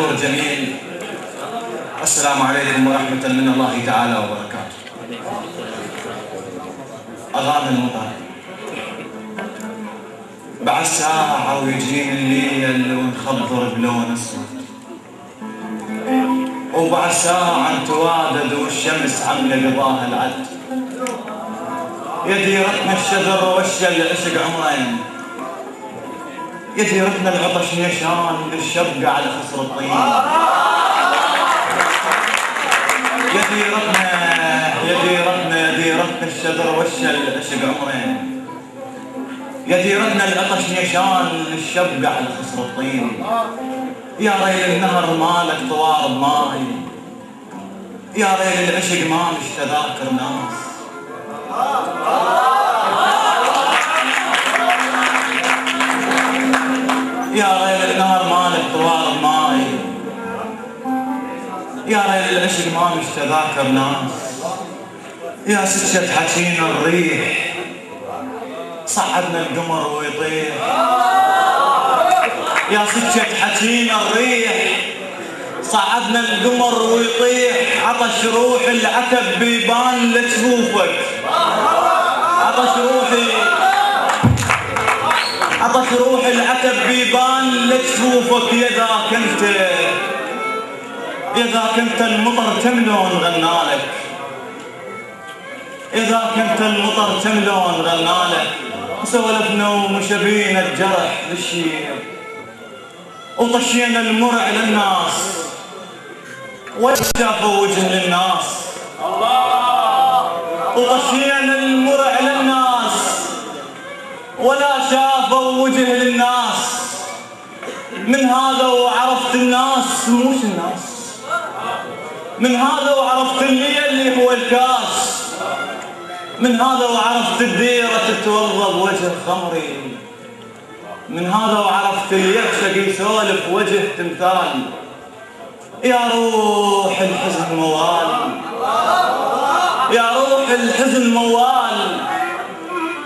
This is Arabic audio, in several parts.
حضور جميل. السلام عليكم ورحمة من الله تعالى وبركاته. أغاني المطر بعد ساعة ويجيني الليل ونخضر بلون اسود، وبعد ساعة نتوادد والشمس عاملة قضاها العد. يا ديرتنا الشذر والشل عشق عمرين، يا ديرتنا العطش نيشان للشبقة على خصر الطين. يا ديرتنا الشذر والشل عشق عمرين، يا ديرتنا العطش نيشان للشبقة على خصر الطين. يا ريل النهر مالك طوار بماي، يا ريل العشق مالش تذاكر ناس. يا ريل النهر مالك طوار بماي، يا ريل العشق مالش تذاكر ناس. يا سكة حكينا الريح صعدنا القمر ويطيح، يا سكة حكينا الريح صعدنا القمر ويطيح. عطش روح العتب بيبان لجفوفك، عطش روح العتب بيبان لجفوفك. يا ذاك انت المطر تملون غنالك، يا ذاك انت المطر تملون غنالك. سولفنا ومشبينا الجرح بالشير، وطشينا المرع للناس ولا شافوا وجه للناس. وطشينا المرع للناس ولا شافوا وجه للناس. من هذا وعرفت الناس مش الناس، من هذا وعرفت اللي هو الكاس. من هذا وعرفت الديرة تتوضى بوجه خمري، من هذا وعرفت اللي يعشق يسولف وجه تمثال. يا روح الحزن موال، يا روح الحزن موال،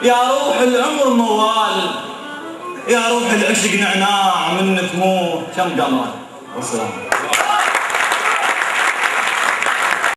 يا روح العمر موال، يا روح العشق نعناع من تموت كم قمر. والسلام.